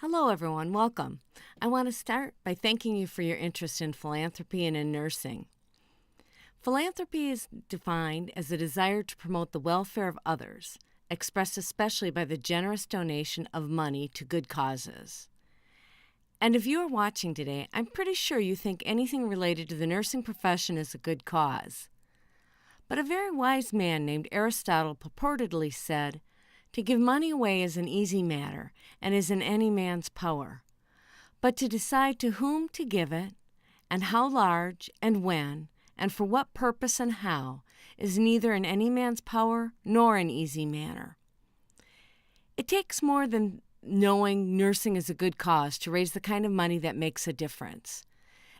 Hello, everyone. Welcome. I want to start by thanking you for your interest in philanthropy and in nursing. Philanthropy is defined as a desire to promote the welfare of others, expressed especially by the generous donation of money to good causes. And if you are watching today, I'm pretty sure you think anything related to the nursing profession is a good cause. But a very wise man named Aristotle purportedly said, "To give money away is an easy matter and is in any man's power. But to decide to whom to give it, and how large, and when, and for what purpose and how, is neither in any man's power nor an easy matter." It takes more than knowing nursing is a good cause to raise the kind of money that makes a difference.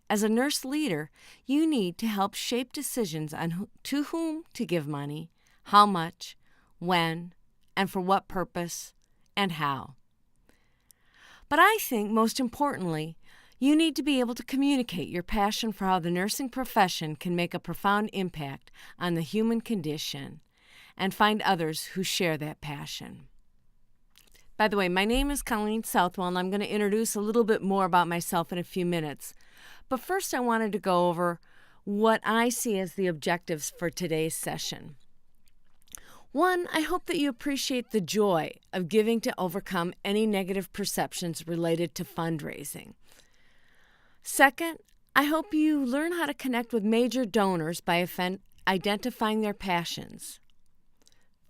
As a nurse leader, you need to help shape decisions on to whom to give money, how much, when, and for what purpose, and how. But I think, most importantly, you need to be able to communicate your passion for how the nursing profession can make a profound impact on the human condition and find others who share that passion. By the way, my name is Colleen Southwell, and I'm going to introduce a little bit more about myself in a few minutes. But first, I wanted to go over what I see as the objectives for today's session. One, I hope that you appreciate the joy of giving to overcome any negative perceptions related to fundraising. Second, I hope you learn how to connect with major donors by identifying their passions.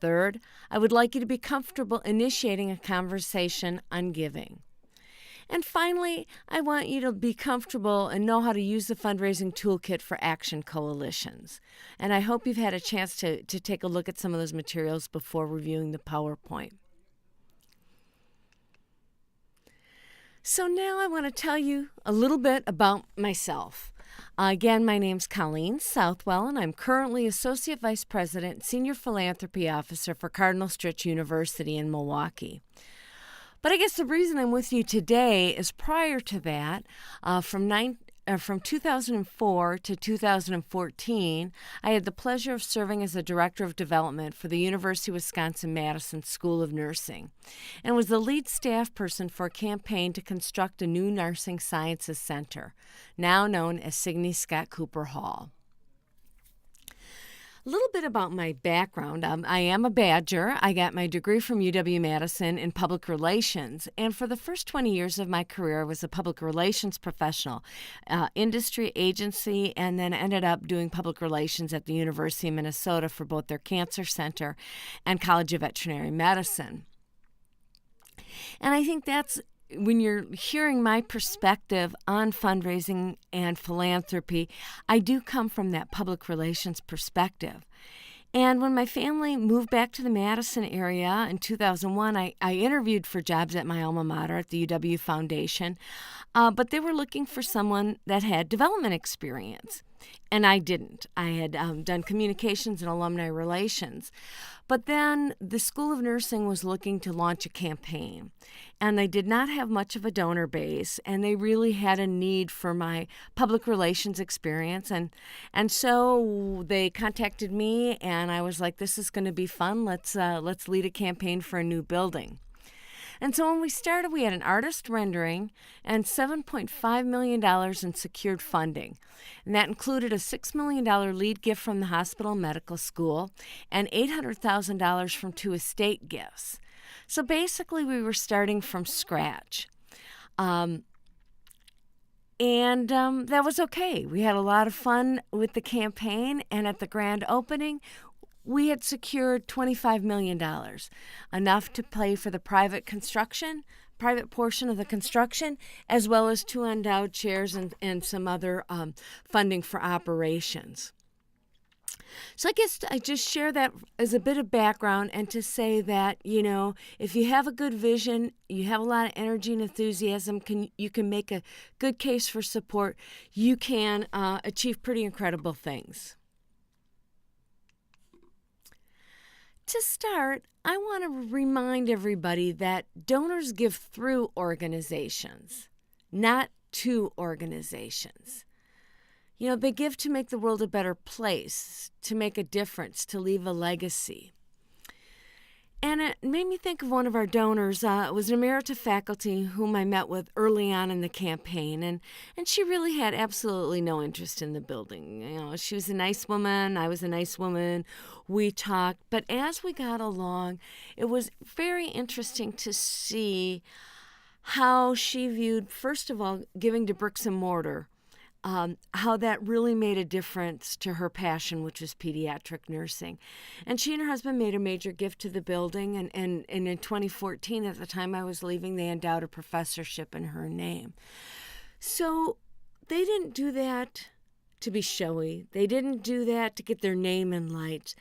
Third, I would like you to be comfortable initiating a conversation on giving. And finally, I want you to be comfortable and know how to use the fundraising toolkit for action coalitions. And I hope you've had a chance to take a look at some of those materials before reviewing the PowerPoint. So now I want to tell you a little bit about myself. Again, my name's Colleen Southwell, and I'm currently Associate Vice President and Senior Philanthropy Officer for Cardinal Stritch University in Milwaukee. But I guess the reason I'm with you today is prior to that, from 2004 to 2014, I had the pleasure of serving as the Director of Development for the University of Wisconsin-Madison School of Nursing, and was the lead staff person for a campaign to construct a new Nursing Sciences Center, now known as Signe Skott Cooper Hall. A little bit about my background. I am a Badger. I got my degree from UW-Madison in public relations, and for the first 20 years of my career, I was a public relations professional, industry agency, and then ended up doing public relations at the University of Minnesota for both their Cancer Center and College of Veterinary Medicine. And I think that's when you're hearing my perspective on fundraising and philanthropy, I do come from that public relations perspective. And when my family moved back to the Madison area in 2001, I interviewed for jobs at my alma mater at the UW Foundation, but they were looking for someone that had development experience. And I didn't. I had done communications and alumni relations. But then the School of Nursing was looking to launch a campaign, and they did not have much of a donor base, and they really had a need for my public relations experience. And so they contacted me, and I was like, this is going to be fun. Let's lead a campaign for a new building. And so when we started, we had an artist rendering and $7.5 million in secured funding. And that included a $6 million lead gift from the hospital medical school and $800,000 from two estate gifts. So basically, we were starting from scratch. And that was okay. We had a lot of fun with the campaign, and at the grand opening, we had secured $25 million, enough to pay for the private portion of the construction, as well as two endowed chairs and some other funding for operations. So I guess I just share that as a bit of background and to say that, if you have a good vision, you have a lot of energy and enthusiasm, you can make a good case for support, you can achieve pretty incredible things. To start, I want to remind everybody that donors give through organizations, not to organizations. They give to make the world a better place, to make a difference, to leave a legacy. And it made me think of one of our donors. It was an emerita faculty whom I met with early on in the campaign, and she really had absolutely no interest in the building. She was a nice woman, I was a nice woman, we talked, but as we got along, it was very interesting to see how she viewed, first of all, giving to bricks and mortar, how that really made a difference to her passion, which was pediatric nursing. And she and her husband made a major gift to the building, and in 2014, at the time I was leaving, they endowed a professorship in her name. So they didn't do that to be showy. They didn't do that to get their name in lights.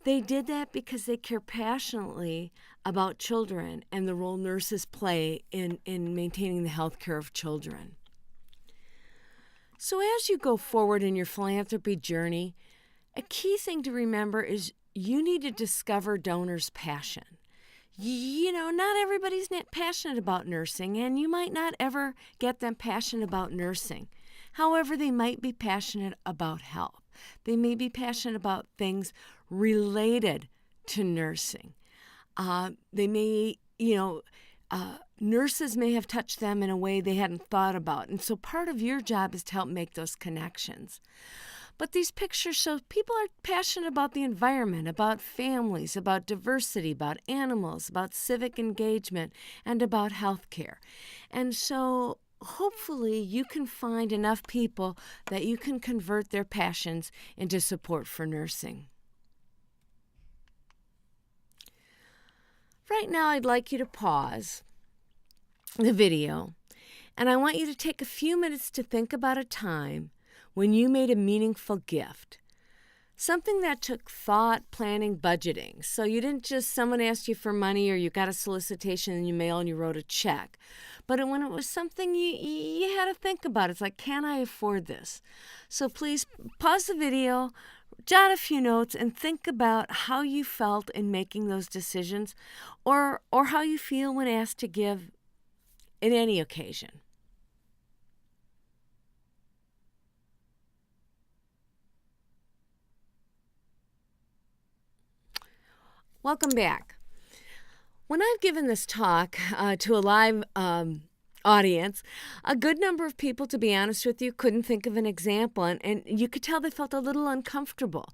They did that because they care passionately about children and the role nurses play in maintaining the health care of children. So as you go forward in your philanthropy journey, a key thing to remember is you need to discover donors' passion. Not everybody's passionate about nursing, and you might not ever get them passionate about nursing. However, they might be passionate about health. They may be passionate about things related to nursing. They may, nurses may have touched them in a way they hadn't thought about. And so part of your job is to help make those connections. But these pictures show people are passionate about the environment, about families, about diversity, about animals, about civic engagement, and about healthcare. And so hopefully you can find enough people that you can convert their passions into support for nursing. Right now, I'd like you to pause the video, and I want you to take a few minutes to think about a time when you made a meaningful gift, something that took thought, planning, budgeting. So you didn't just, someone asked you for money or you got a solicitation in your mail and you wrote a check, but when it was something you had to think about. It's like, can I afford this? So please pause the video, jot a few notes, and think about how you felt in making those decisions, or how you feel when asked to give in any occasion. Welcome back. When I've given this talk to a live audience, a good number of people, to be honest with you, couldn't think of an example, and you could tell they felt a little uncomfortable.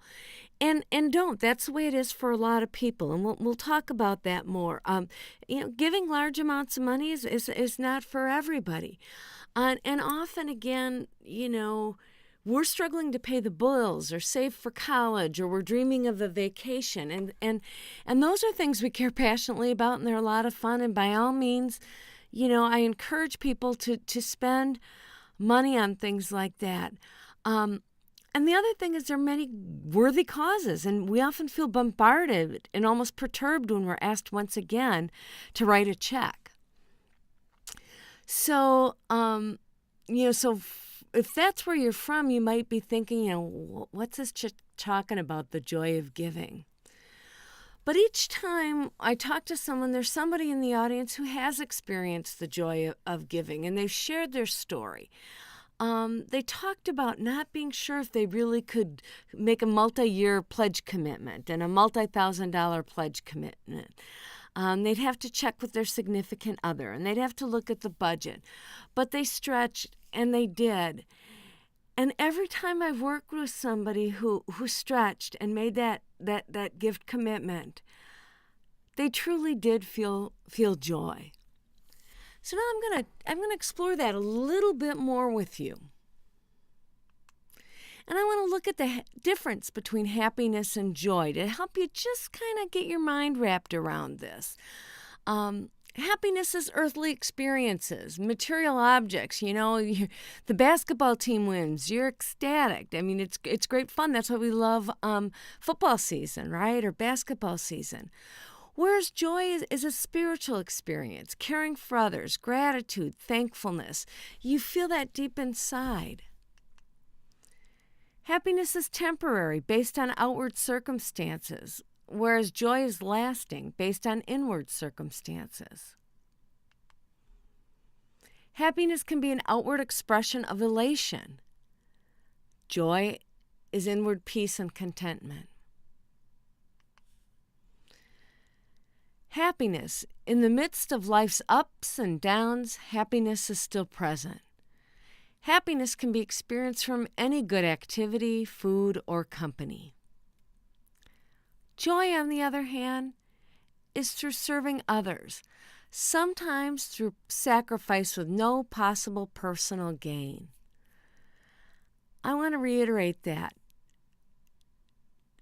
And don't. That's the way it is for a lot of people, and we'll talk about that more. Giving large amounts of money is not for everybody, and often again, we're struggling to pay the bills or save for college, or we're dreaming of a vacation, and those are things we care passionately about, and they're a lot of fun. And by all means, I encourage people to spend money on things like that. And the other thing is there are many worthy causes, and we often feel bombarded and almost perturbed when we're asked once again to write a check. So, if that's where you're from, you might be thinking, what's this talking about, the joy of giving? But each time I talk to someone, there's somebody in the audience who has experienced the joy of giving, and they've shared their story. They talked about not being sure if they really could make a multi-year pledge commitment and a multi-$1,000 pledge commitment. They'd have to check with their significant other, and they'd have to look at the budget. But they stretched, and they did. And every time I've worked with somebody who stretched and made that gift commitment, they truly did feel joy. So now I'm gonna explore that a little bit more with you. And I want to look at the difference between happiness and joy to help you just kind of get your mind wrapped around this. Happiness is earthly experiences, material objects. The basketball team wins, you're ecstatic. I mean, it's great fun. That's why we love football season, right? Or basketball season. Whereas joy is a spiritual experience, caring for others, gratitude, thankfulness. You feel that deep inside. Happiness is temporary, based on outward circumstances, whereas joy is lasting, based on inward circumstances. Happiness can be an outward expression of elation. Joy is inward peace and contentment. Happiness. In the midst of life's ups and downs, happiness is still present. Happiness can be experienced from any good activity, food, or company. Joy, on the other hand, is through serving others, sometimes through sacrifice with no possible personal gain. I want to reiterate that.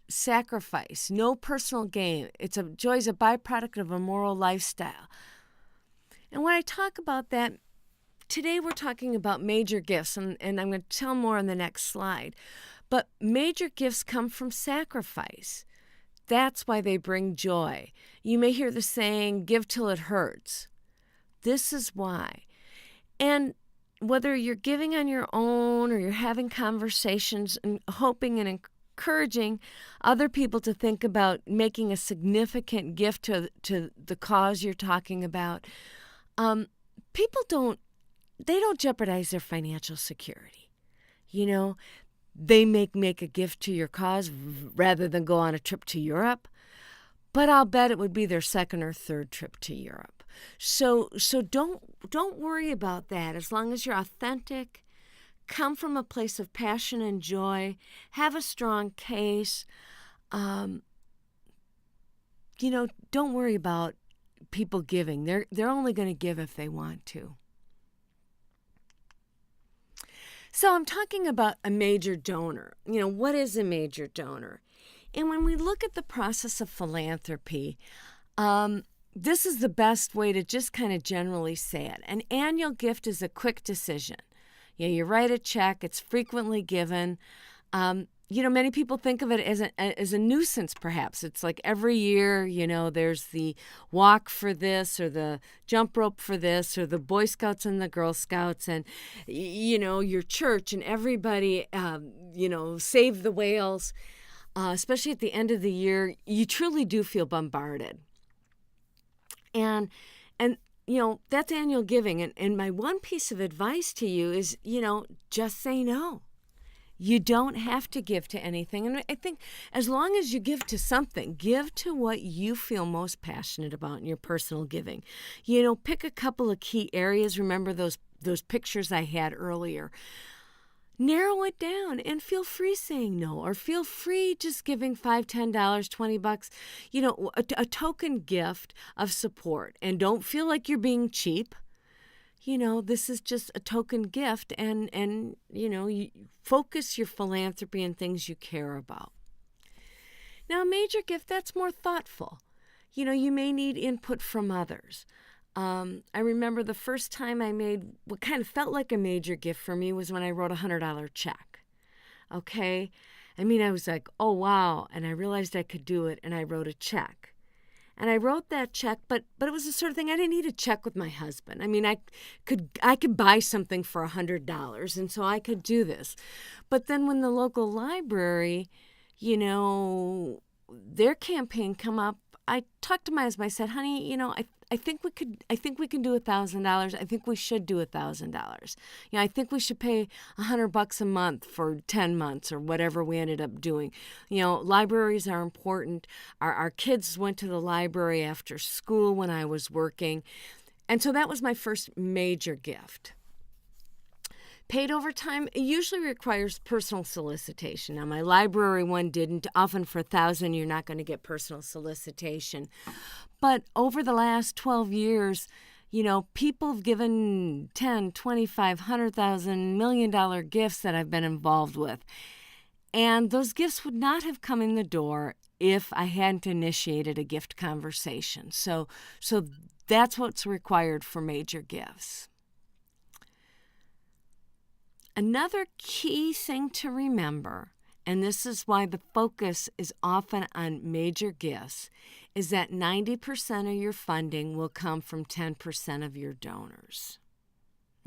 Sacrifice, no personal gain. Joy is a byproduct of a moral lifestyle. And when I talk about that, today we're talking about major gifts, and I'm going to tell more on the next slide. But major gifts come from sacrifice. That's why they bring joy. You may hear the saying, give till it hurts. This is why. And whether you're giving on your own or you're having conversations and hoping and encouraging other people to think about making a significant gift to the cause you're talking about, people don't jeopardize their financial security. They make a gift to your cause rather than go on a trip to Europe, but I'll bet it would be their second or third trip to Europe. So don't worry about that. As long as you're authentic, come from a place of passion and joy, have a strong case. Don't worry about people giving. They're only going to give if they want to. So I'm talking about a major donor. What is a major donor? And when we look at the process of philanthropy, this is the best way to just kind of generally say it. An annual gift is a quick decision. You write a check. It's frequently given. Many people think of it as a nuisance, perhaps. It's like every year, there's the walk for this or the jump rope for this or the Boy Scouts and the Girl Scouts and, your church and everybody, save the whales. Especially at the end of the year, you truly do feel bombarded. And that's annual giving. And my one piece of advice to you is, just say no. You don't have to give to anything. And I think as long as you give to something, give to what you feel most passionate about in your personal giving. Pick a couple of key areas. Remember those pictures I had earlier. Narrow it down and feel free saying no, or feel free just giving $5, $10, $20, a token gift of support. And don't feel like you're being cheap. This is just a token gift, and you focus your philanthropy on things you care about. Now, a major gift, that's more thoughtful. You may need input from others. I remember the first time I made what kind of felt like a major gift for me was when I wrote a $100 check. Okay? I was like, oh, wow. And I realized I could do it, and I wrote a check. And I wrote that check, but it was the sort of thing I didn't need a check with my husband. I could buy something for $100, and so I could do this. But then when the local library, their campaign come up, I talked to my husband. I said, honey, I think we can do $1,000. I think we should do $1,000. I think we should pay $100 a month for 10 months or whatever we ended up doing. Libraries are important. Our kids went to the library after school when I was working. And so that was my first major gift. Paid over time, it usually requires personal solicitation. Now, my library one didn't. Often for $1,000, you're not going to get personal solicitation. But over the last 12 years, people have given $10,000, $25,000, $100,000, $1 million gifts that I've been involved with. And those gifts would not have come in the door if I hadn't initiated a gift conversation. So that's what's required for major gifts. Another key thing to remember, and this is why the focus is often on major gifts, is that 90% of your funding will come from 10% of your donors.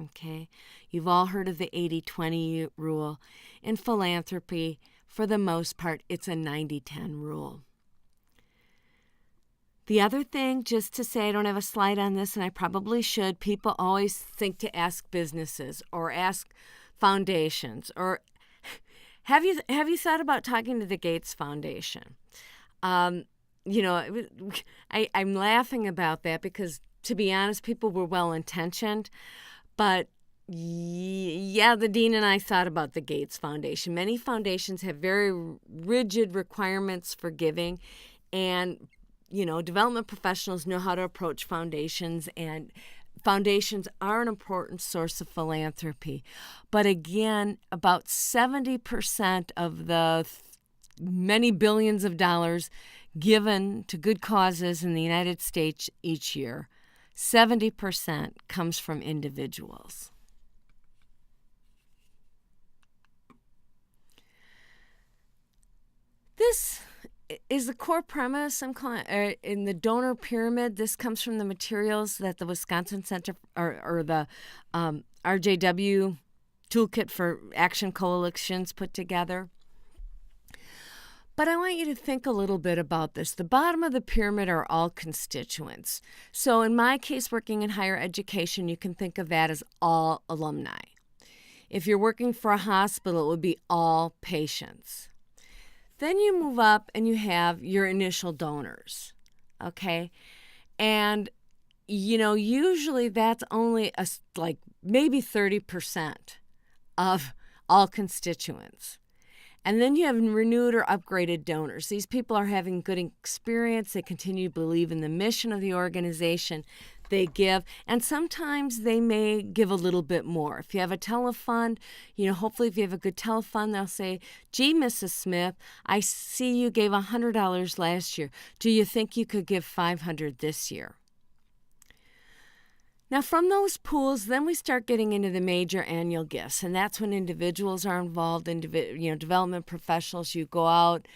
Okay? You've all heard of the 80-20 rule. In philanthropy, for the most part, it's a 90-10 rule. The other thing, just to say, I don't have a slide on this, and I probably should, people always think to ask businesses or ask foundations, or have you thought about talking to the Gates Foundation? I'm laughing about that because, to be honest, people were well-intentioned, but yeah, the dean and I thought about the Gates Foundation. Many foundations have very rigid requirements for giving, and, development professionals know how to approach foundations, and foundations are an important source of philanthropy. But again, about 70% of the many billions of dollars given to good causes in the United States each year, 70% comes from individuals. This is the core premise in the donor pyramid. This comes from the materials that the Wisconsin Center or the RJW Toolkit for Action Coalitions put together. But I want you to think a little bit about this. The bottom of the pyramid are all constituents. So in my case, working in higher education, you can think of that as all alumni. If you're working for a hospital, it would be all patients. Then you move up and you have your initial donors, okay? And, usually that's only maybe 30% of all constituents. And then you have renewed or upgraded donors. These people are having good experience. They continue to believe in the mission of the organization. They give, and sometimes they may give a little bit more. If you have a telefund, hopefully if you have a good telefund, they'll say, gee, Mrs. Smith, I see you gave $100 last year. Do you think you could give $500 this year? Now, from those pools, then we start getting into the major annual gifts, and that's when individuals are involved, development professionals. You go out,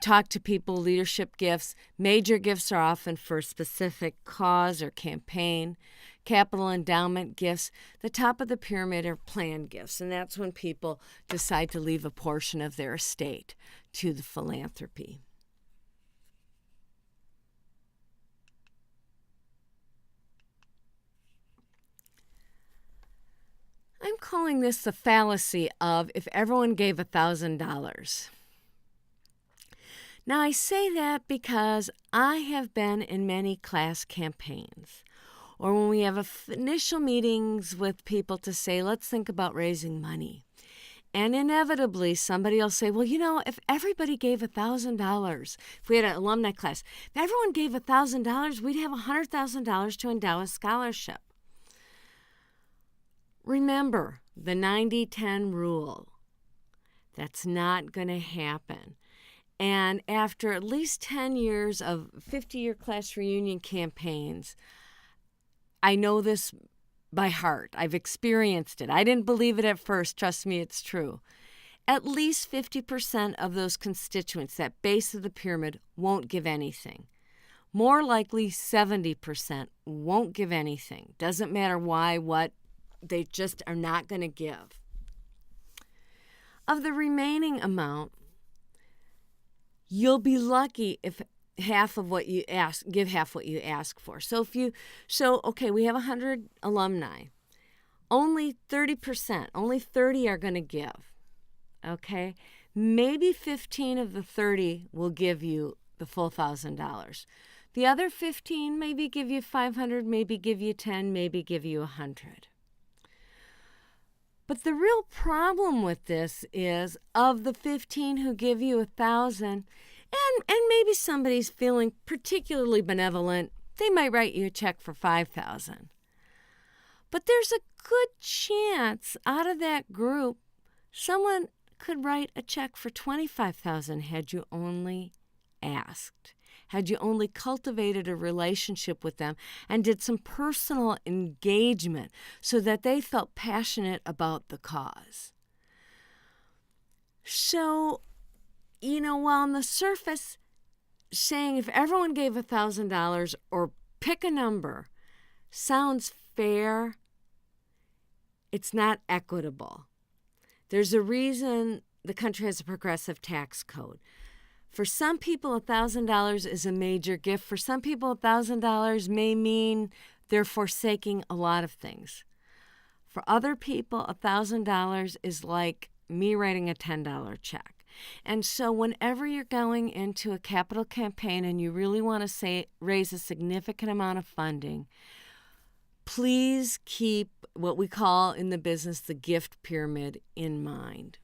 talk to people, leadership gifts. Major gifts are often for a specific cause or campaign. Capital endowment gifts. The top of the pyramid are planned gifts, and that's when people decide to leave a portion of their estate to the philanthropy. I'm calling this the fallacy of if everyone gave $1,000. Now, I say that because I have been in many class campaigns, or when we have initial meetings with people to say, let's think about raising money. And inevitably, somebody will say, well, if everybody gave $1,000, if we had an alumni class, if everyone gave $1,000, we'd have $100,000 to endow a scholarship. Remember the 90-10 rule. That's not going to happen. And after at least 10 years of 50-year class reunion campaigns, I know this by heart. I've experienced it. I didn't believe it at first. Trust me, it's true. At least 50% of those constituents, that base of the pyramid, won't give anything. More likely, 70% won't give anything. Doesn't matter why, what. They just are not going to give. Of the remaining amount, you'll be lucky if half of what you ask, give half what you ask for. So we have 100 alumni. Only 30%, only 30 are going to give. Okay? Maybe 15 of the 30 will give you the full $1,000. The other 15 maybe give you 500, maybe give you 10, maybe give you 100. But the real problem with this is, of the 15 who give you 1,000, and maybe somebody's feeling particularly benevolent, they might write you a check for 5,000. But there's a good chance out of that group, someone could write a check for 25,000 had you only asked. Had you only cultivated a relationship with them and did some personal engagement so that they felt passionate about the cause. So, while on the surface, saying if everyone gave $1,000 or pick a number sounds fair, it's not equitable. There's a reason the country has a progressive tax code. For some people, $1,000 is a major gift. For some people, $1,000 may mean they're forsaking a lot of things. For other people, $1,000 is like me writing a $10 check. And so whenever you're going into a capital campaign and you really want to raise a significant amount of funding, please keep what we call in the business the gift pyramid in mind.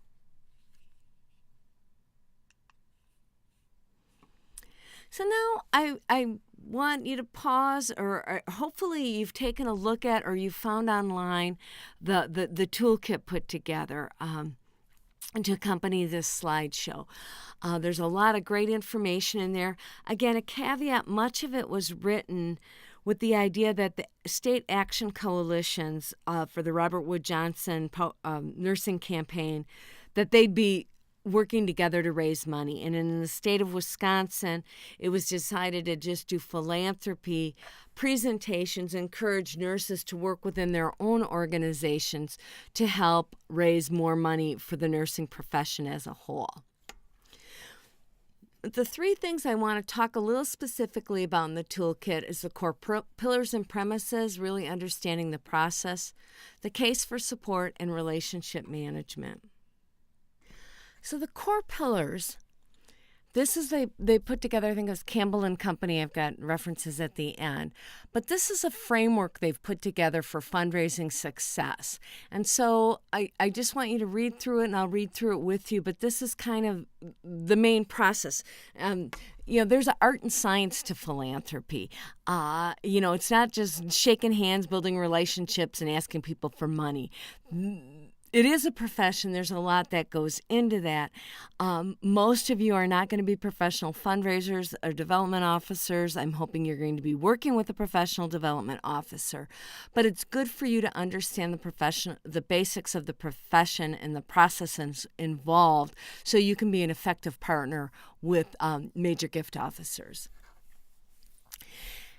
So now I want you to pause, or hopefully you've taken a look at or you found online the toolkit put together to accompany this slideshow. There's a lot of great information in there. Again, a caveat, much of it was written with the idea that the state action coalitions for the Robert Wood Johnson nursing campaign, that they'd be working together to raise money. And in the state of Wisconsin, it was decided to just do philanthropy presentations, encourage nurses to work within their own organizations to help raise more money for the nursing profession as a whole. The three things I want to talk a little specifically about in the toolkit is the core pillars and premises, really understanding the process, the case for support, and relationship management. So the core pillars, this is they put together, I think it was Campbell and Company. I've got references at the end. But this is a framework they've put together for fundraising success. And so I just want you to read through it, and I'll read through it with you. But this is kind of the main process. There's an art and science to philanthropy. It's not just shaking hands, building relationships, and asking people for money. It is a profession. There's a lot that goes into that. Most of you are not going to be professional fundraisers or development officers. I'm hoping you're going to be working with a professional development officer. But it's good for you to understand the basics of the profession and the processes involved so you can be an effective partner with major gift officers.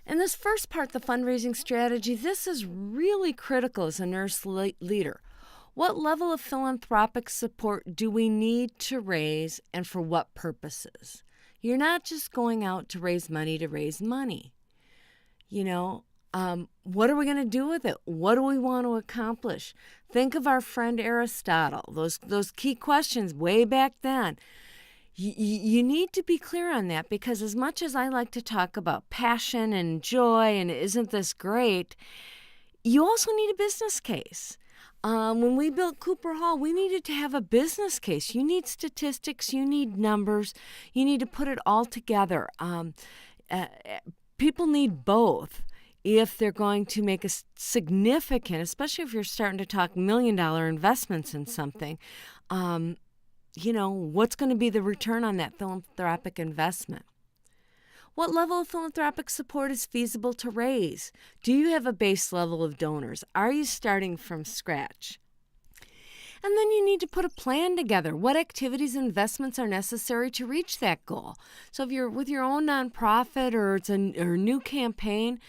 And this first part, the fundraising strategy, this is really critical as a nurse leader. What level of philanthropic support do we need to raise, and for what purposes? You're not just going out to raise money to raise money. What are we going to do with it? What do we want to accomplish? Think of our friend Aristotle, those key questions way back then. You need to be clear on that, because as much as I like to talk about passion and joy and isn't this great, you also need a business case. When we built Cooper Hall, we needed to have a business case. You need statistics, you need numbers, you need to put it all together. People need both if they're going to make a significant, especially if you're starting to talk $1 million investments in something, what's going to be the return on that philanthropic investment? What level of philanthropic support is feasible to raise? Do you have a base level of donors? Are you starting from scratch? And then you need to put a plan together. What activities and investments are necessary to reach that goal? So if you're with your own nonprofit or it's a new campaign,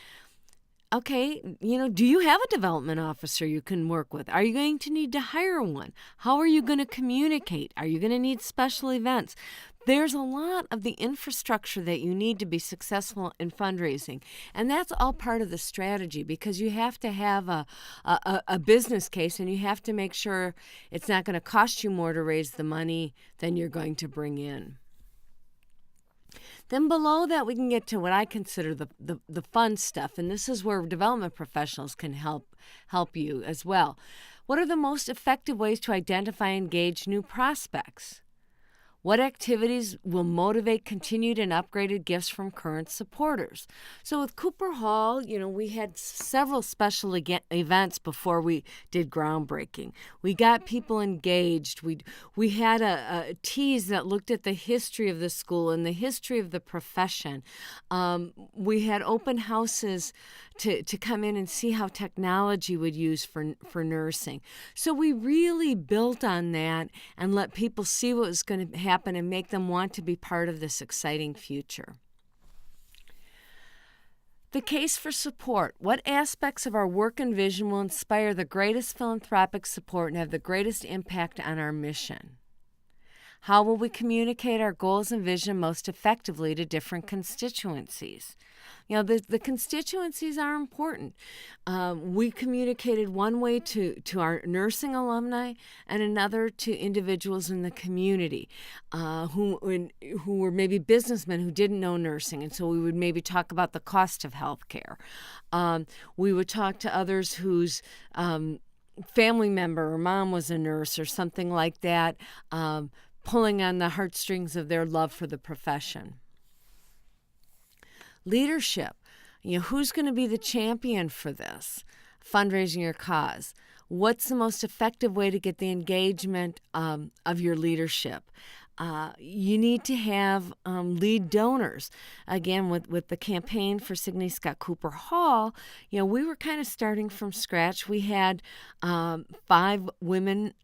okay, do you have a development officer you can work with? Are you going to need to hire one? How are you going to communicate? Are you going to need special events? There's a lot of the infrastructure that you need to be successful in fundraising. And that's all part of the strategy, because you have to have a business case, and you have to make sure it's not going to cost you more to raise the money than you're going to bring in. Then below that, we can get to what I consider the fun stuff, and this is where development professionals can help you as well. What are the most effective ways to identify and engage new prospects? What activities will motivate continued and upgraded gifts from current supporters? So with Cooper Hall, we had several special events before we did groundbreaking. We got people engaged. We had a tease that looked at the history of the school and the history of the profession. We had open houses to come in and see how technology would use for nursing. So we really built on that and let people see what was going to happen and make them want to be part of this exciting future. The case for support. What aspects of our work and vision will inspire the greatest philanthropic support and have the greatest impact on our mission? How will we communicate our goals and vision most effectively to different constituencies? The constituencies are important. We communicated one way to our nursing alumni and another to individuals in the community who were maybe businessmen who didn't know nursing. And so we would maybe talk about the cost of health care. We would talk to others whose family member or mom was a nurse or something like that, pulling on the heartstrings of their love for the profession. Leadership. Who's going to be the champion for this? Fundraising your cause. What's the most effective way to get the engagement of your leadership? You need to have lead donors. Again, with the campaign for Signe, Skott, Cooper Hall, we were kind of starting from scratch. We had 5 women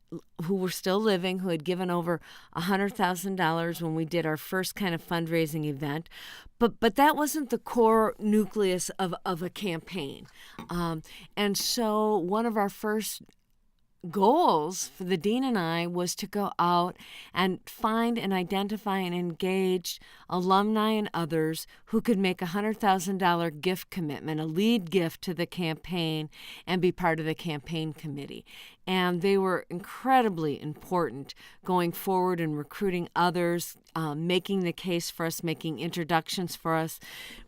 who were still living who had given over $100,000 when we did our first kind of fundraising event. But that wasn't the core nucleus of a campaign. And so one of our first goals for the dean and I was to go out and find and identify and engage alumni and others who could make a $100,000 gift commitment, a lead gift to the campaign, and be part of the campaign committee. And they were incredibly important going forward and recruiting others, making the case for us, making introductions for us.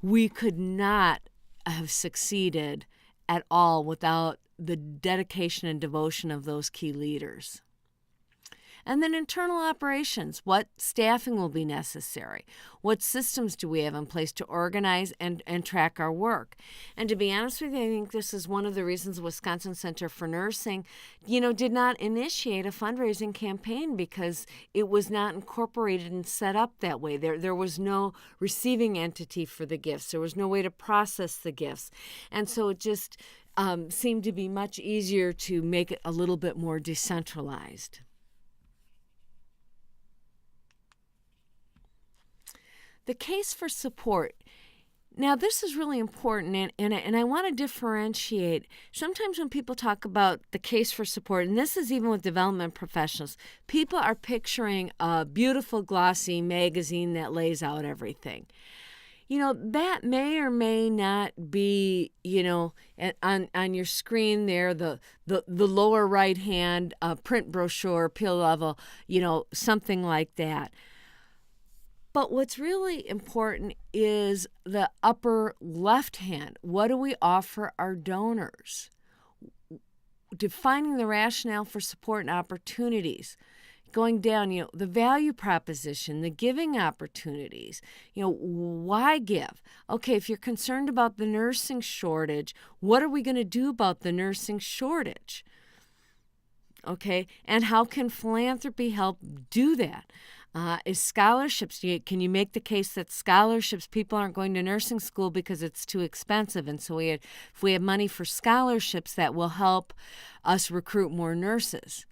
We could not have succeeded at all without the dedication and devotion of those key leaders. And then internal operations. What staffing will be necessary? What systems do we have in place to organize and track our work? And to be honest with you, I think this is one of the reasons the Wisconsin Center for Nursing, did not initiate a fundraising campaign, because it was not incorporated and set up that way. There was no receiving entity for the gifts. There was no way to process the gifts. And so it just seemed to be much easier to make it a little bit more decentralized. The case for support. Now, this is really important, and I want to differentiate. Sometimes when people talk about the case for support, and this is even with development professionals, people are picturing a beautiful, glossy magazine that lays out everything. That may or may not be, on your screen there, the lower right hand print brochure, peel level, something like that. But what's really important is the upper left hand. What do we offer our donors? Defining the rationale for support and opportunities. Going down, the value proposition, the giving opportunities, why give? Okay, if you're concerned about the nursing shortage, what are we going to do about the nursing shortage? Okay, and how can philanthropy help do that? Is scholarships, can you make the case that scholarships, people aren't going to nursing school because it's too expensive, and so if we have money for scholarships, that will help us recruit more nurses?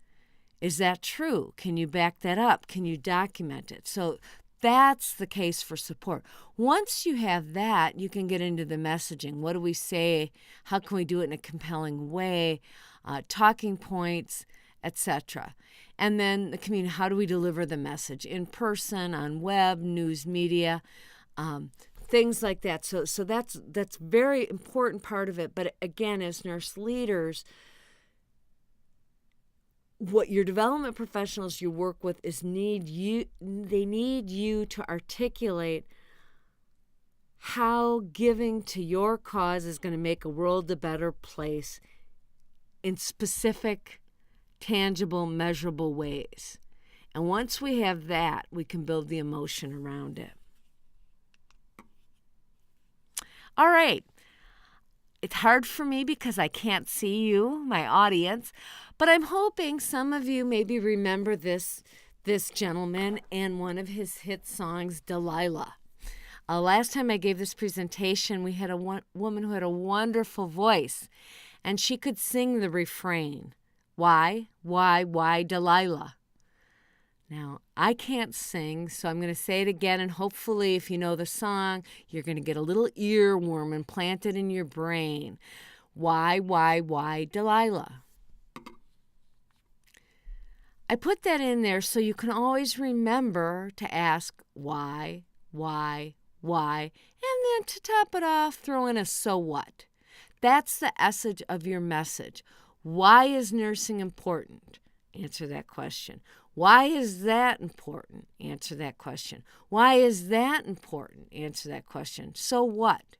Is that true? Can you back that up? Can you document it? So that's the case for support. Once you have that, you can get into the messaging. What do we say? How can we do it in a compelling way? Talking points, etc. And then the community, how do we deliver the message? In person, on web, news media, things like that. So that's very important part of it. But again, as nurse leaders, what your development professionals you work with they need you to articulate how giving to your cause is going to make a world a better place in specific, tangible, measurable ways. And once we have that, we can build the emotion around it. All right. It's hard for me because I can't see you, my audience, but I'm hoping some of you maybe remember this gentleman and one of his hit songs, Delilah. Last time I gave this presentation, we had a woman who had a wonderful voice, and she could sing the refrain. Why, Delilah? Now, I can't sing, so I'm going to say it again, and hopefully if you know the song, you're going to get a little earworm implanted in your brain. Why, Delilah? I put that in there so you can always remember to ask why, and then to top it off, throw in a so what. That's the essence of your message. Why is nursing important? Answer that question. Why is that important? Answer that question. Why is that important? Answer that question. So what?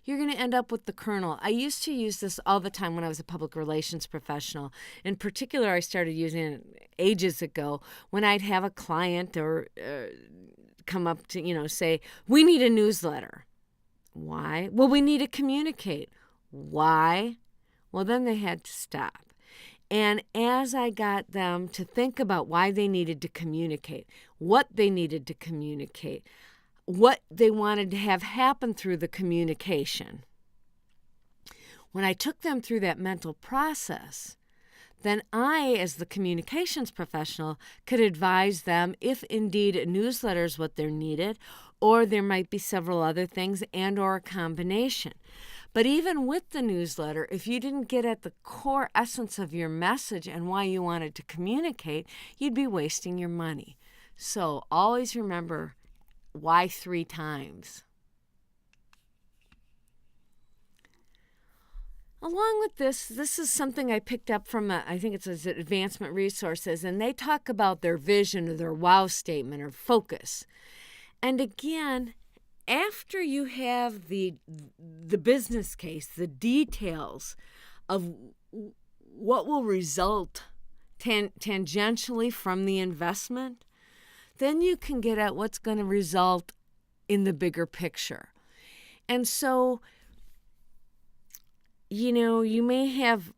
You're going to end up with the kernel. I used to use this all the time when I was a public relations professional. In particular, I started using it ages ago when I'd have a client or come up to, say, we need a newsletter. Why? Well, we need to communicate. Why? Well, then they had to stop. And as I got them to think about why they needed to communicate, what they needed to communicate, what they wanted to have happen through the communication, when I took them through that mental process, then I, as the communications professional, could advise them if indeed a newsletter is what they're needed, or there might be several other things and or a combination. But even with the newsletter, if you didn't get at the core essence of your message and why you wanted to communicate, you'd be wasting your money. So always remember why 3 times. Along with this is something I picked up from, I think it's Advancement Resources, and they talk about their vision or their wow statement or focus. And again, after you have the business case, the details of what will result tangentially from the investment, then you can get at what's going to result in the bigger picture. And so, you may have,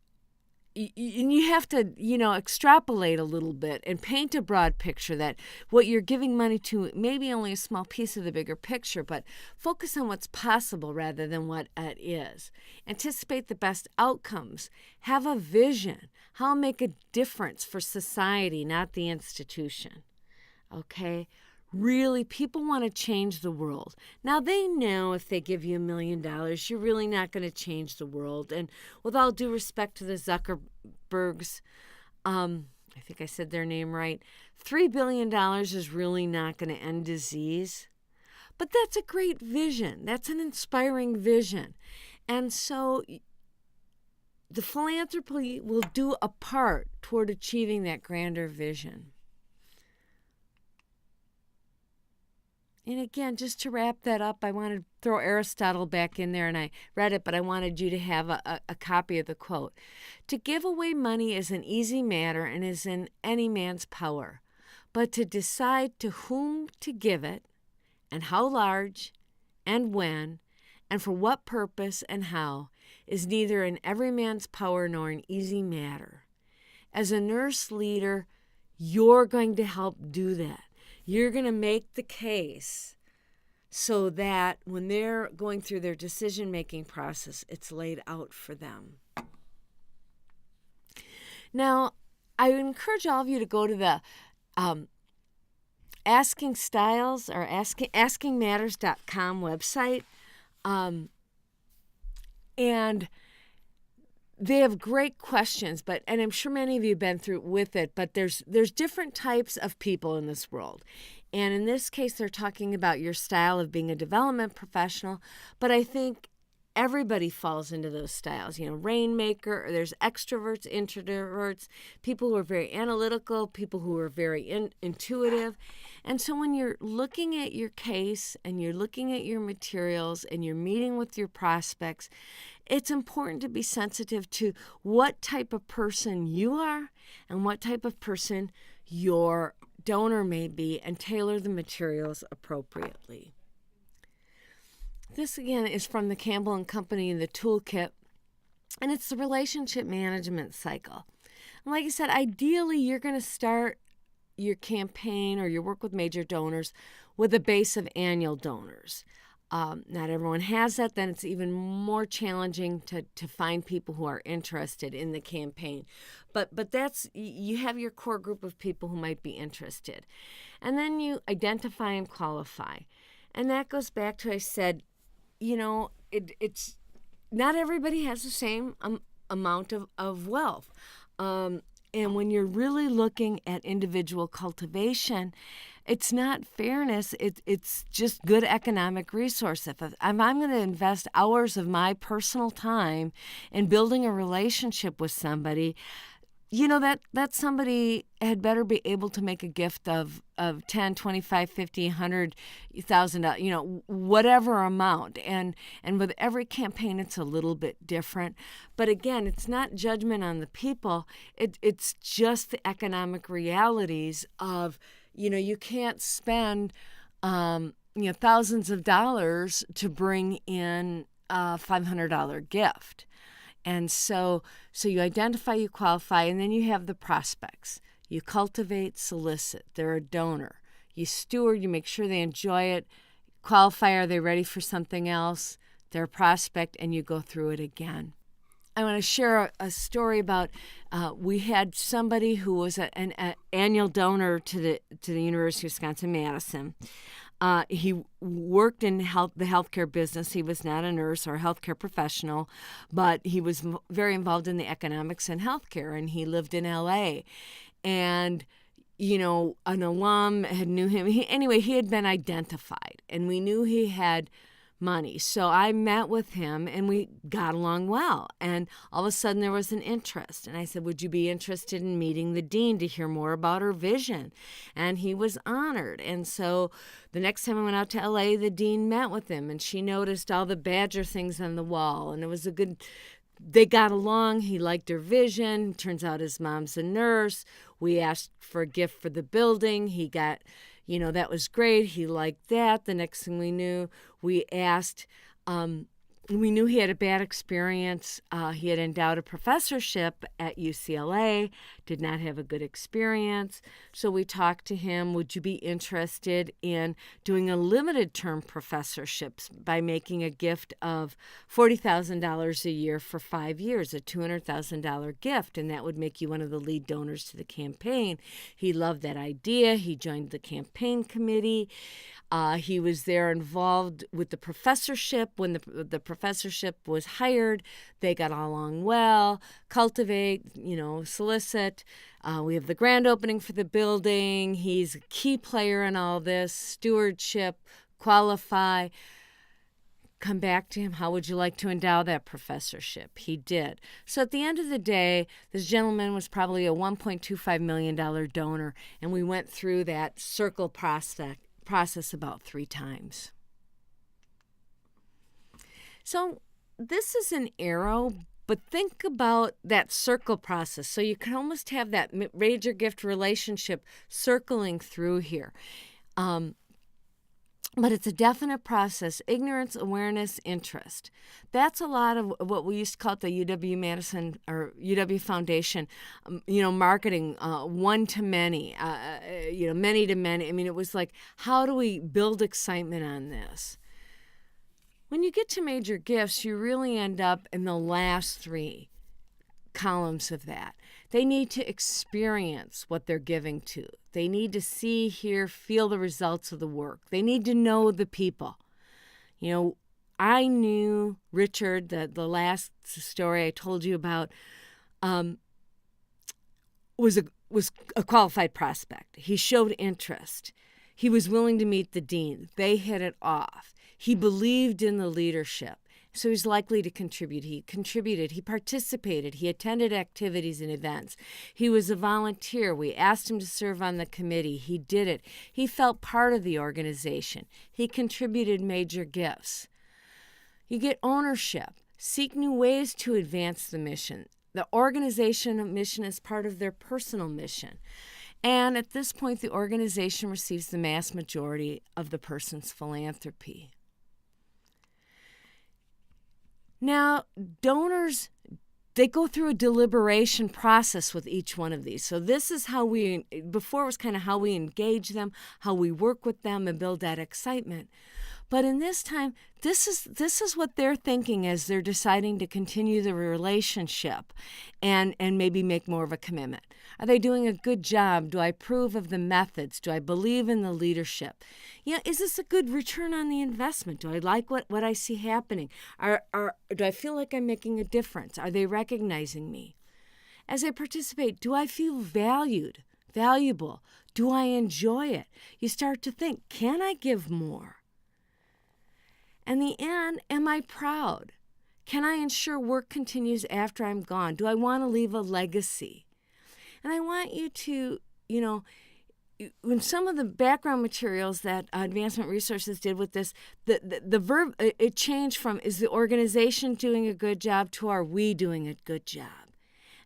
and you have to, extrapolate a little bit and paint a broad picture that what you're giving money to may be only a small piece of the bigger picture, but focus on what's possible rather than what it is. Anticipate the best outcomes. Have a vision. How I'll make a difference for society, not the institution. Okay? Really, people want to change the world. Now, they know if they give you $1 million, you're really not going to change the world. And with all due respect to the Zuckerbergs, I think I said their name right, $3 billion is really not going to end disease. But that's a great vision. That's an inspiring vision. And so the philanthropy will do a part toward achieving that grander vision. And again, just to wrap that up, I wanted to throw Aristotle back in there, and I read it, but I wanted you to have a copy of the quote. To give away money is an easy matter and is in any man's power, but to decide to whom to give it, and how large, and when, and for what purpose and how, is neither in every man's power nor an easy matter. As a nurse leader, you're going to help do that. You're going to make the case so that when they're going through their decision-making process, it's laid out for them. Now, I would encourage all of you to go to the Asking Styles or AskingMatters.com website, and they have great questions, and I'm sure many of you have been through with it, but there's different types of people in this world. And in this case, they're talking about your style of being a development professional, but I think everybody falls into those styles. Rainmaker, or there's extroverts, introverts, people who are very analytical, people who are very intuitive. And so when you're looking at your case and you're looking at your materials and you're meeting with your prospects, it's important to be sensitive to what type of person you are and what type of person your donor may be, and tailor the materials appropriately. This, again, is from the Campbell & Company, the toolkit, and it's the relationship management cycle. And like I said, ideally, you're going to start your campaign or your work with major donors with a base of annual donors. Not everyone has that. Then it's even more challenging to find people who are interested in the campaign. But that's, you have your core group of people who might be interested. And then you identify and qualify. And that goes back to, I said, it's not everybody has the same amount of wealth. And when you're really looking at individual cultivation, it's not fairness, it's just good economic resource. If I'm going to invest hours of my personal time in building a relationship with somebody, that somebody had better be able to make a gift of 10, 25, 50, $100,000, whatever amount. And with every campaign, it's a little bit different. But again, it's not judgment on the people. It's just the economic realities of, you can't spend, thousands of dollars to bring in a $500 gift. And so you identify, you qualify, and then you have the prospects. You cultivate, solicit. They're a donor. You steward, you make sure they enjoy it. Qualify, are they ready for something else? They're a prospect, and you go through it again. I want to share a story about we had somebody who was an annual donor to the University of Wisconsin-Madison. He worked in the healthcare business. He was not a nurse or a healthcare professional, but he was very involved in the economics and healthcare, and he lived in L.A. And, an alum knew him. He had been identified, and we knew he had money. So I met with him, and we got along well. And all of a sudden, there was an interest. And I said, would you be interested in meeting the dean to hear more about her vision? And he was honored. And so the next time I went out to L.A., the dean met with him, and she noticed all the Badger things on the wall. And it was they got along. He liked her vision. Turns out his mom's a nurse. We asked for a gift for the building. He got, that was great. He liked that. The next thing we knew, we asked, we knew he had a bad experience. He had endowed a professorship at UCLA, did not have a good experience. So we talked to him, would you be interested in doing a limited term professorship by making a gift of $40,000 a year for 5 years, a $200,000 gift, and that would make you one of the lead donors to the campaign. He loved that idea. He joined the campaign committee. He was there involved with the professorship. When the professorship was hired, they got along well. Cultivate, solicit. We have the grand opening for the building. He's a key player in all this. Stewardship, qualify. Come back to him. How would you like to endow that professorship? He did. So at the end of the day, this gentleman was probably a $1.25 million donor, and we went through that circle process about 3 times. So this is an arrow, but think about that circle process. So you can almost have that major gift relationship circling through here. But it's a definite process: ignorance, awareness, interest. That's a lot of what we used to call it the UW-Madison or UW Foundation, marketing, one to many, many to many. I mean, it was like, how do we build excitement on this? When you get to major gifts, you really end up in the last 3 columns of that. They need to experience what they're giving to. They need to see, hear, feel the results of the work. They need to know the people. I knew Richard, the last story I told you about, was a qualified prospect. He showed interest. He was willing to meet the dean. They hit it off. He believed in the leadership. So he's likely to contribute. He contributed. He participated. He attended activities and events. He was a volunteer. We asked him to serve on the committee. He did it. He felt part of the organization. He contributed major gifts. You get ownership. Seek new ways to advance the mission. The organization mission is part of their personal mission. And at this point, the organization receives the mass majority of the person's philanthropy. Now, donors, they go through a deliberation process with each one of these. So this is how before it was kind of how we engage them, how we work with them and build that excitement. But in this time, this is what they're thinking as they're deciding to continue the relationship and maybe make more of a commitment. Are they doing a good job? Do I approve of the methods? Do I believe in the leadership? Is this a good return on the investment? Do I like what I see happening? Do I feel like I'm making a difference? Are they recognizing me? As I participate, do I feel valued, valuable? Do I enjoy it? You start to think, can I give more? And the end, am I proud? Can I ensure work continues after I'm gone? Do I want to leave a legacy? And I want you to, in some of the background materials that Advancement Resources did with this, the verb, it changed from, is the organization doing a good job, to are we doing a good job?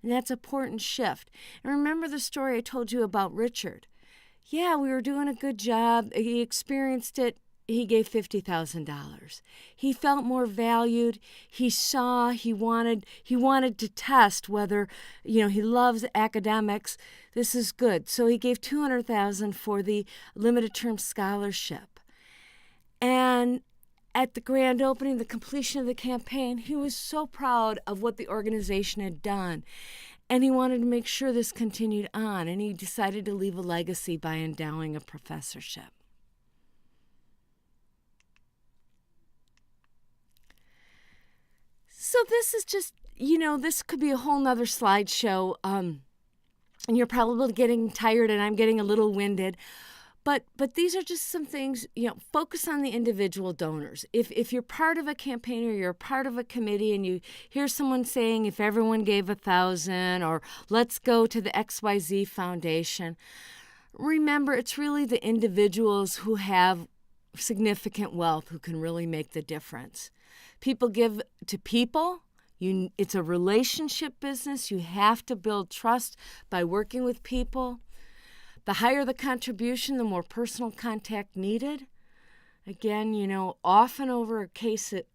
And that's an important shift. And remember the story I told you about Richard. Yeah, we were doing a good job. He experienced it. He gave $50,000. He felt more valued. He saw, he wanted to test whether, he loves academics. This is good. So he gave $200,000 for the limited term scholarship. And at the grand opening, the completion of the campaign, he was so proud of what the organization had done. And he wanted to make sure this continued on. And he decided to leave a legacy by endowing a professorship. So this is just, this could be a whole nother slideshow. And you're probably getting tired and I'm getting a little winded. But these are just some things, focus on the individual donors. If you're part of a campaign or you're part of a committee and you hear someone saying if everyone gave 1,000 or let's go to the XYZ Foundation, remember it's really the individuals who have significant wealth who can really make the difference. People give to people. It's a relationship business. You have to build trust by working with people. The higher the contribution, the more personal contact needed. Again, often over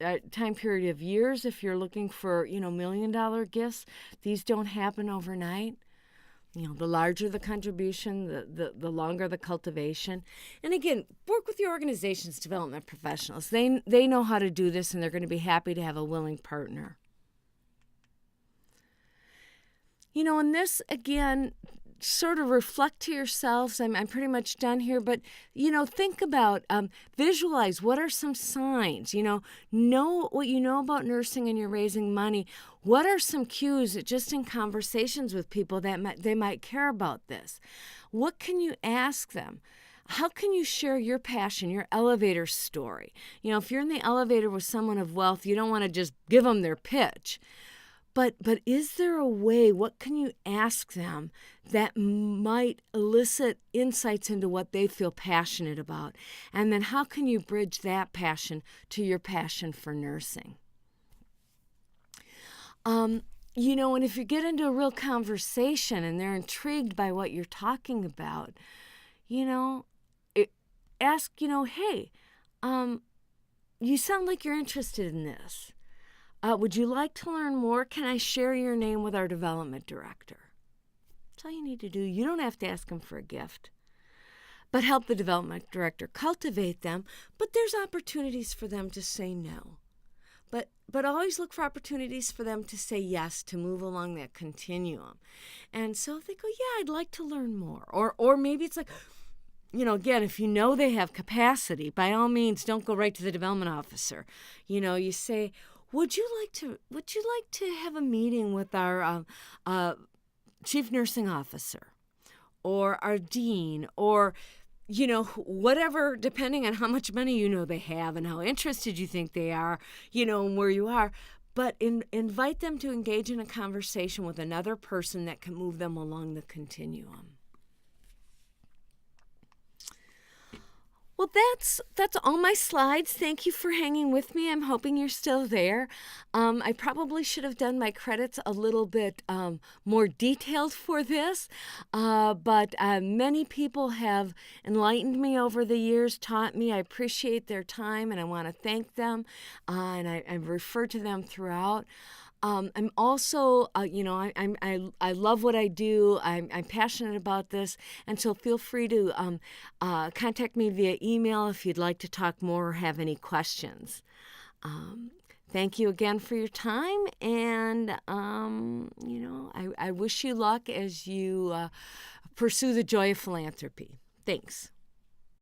a time period of years, if you're looking for, $1 million gifts, these don't happen overnight. The larger the contribution, the longer the cultivation. And again, work with your organization's development professionals. They know how to do this, and they're going to be happy to have a willing partner. And this, again, sort of reflect to yourselves. I'm pretty much done here, but, think about, visualize what are some signs, know what you know about nursing and you're raising money. What are some cues just in conversations with people that they might care about this? What can you ask them? How can you share your passion, your elevator story? If you're in the elevator with someone of wealth, you don't want to just give them their pitch. But is there a way, what can you ask them that might elicit insights into what they feel passionate about? And then how can you bridge that passion to your passion for nursing? And if you get into a real conversation and they're intrigued by what you're talking about, ask, hey, you sound like you're interested in this. Would you like to learn more? Can I share your name with our development director? That's all you need to do. You don't have to ask them for a gift. But help the development director cultivate them. But there's opportunities for them to say no. But always look for opportunities for them to say yes, to move along that continuum. And so if they go, yeah, I'd like to learn more. Or maybe it's like, again, if they have capacity, by all means, don't go right to the development officer. You say, Would you like to have a meeting with our chief nursing officer or our dean or, whatever, depending on how much money they have and how interested you think they are, and where you are. But invite them to engage in a conversation with another person that can move them along the continuum. Well, that's all my slides. Thank you for hanging with me. I'm hoping you're still there. I probably should have done my credits a little bit more detailed for this, but many people have enlightened me over the years, taught me. I appreciate their time, and I want to thank them, and I refer to them throughout. I'm also, I love what I do. I'm passionate about this, and so feel free to contact me via email if you'd like to talk more or have any questions. Thank you again for your time, and I wish you luck as you pursue the joy of philanthropy. Thanks.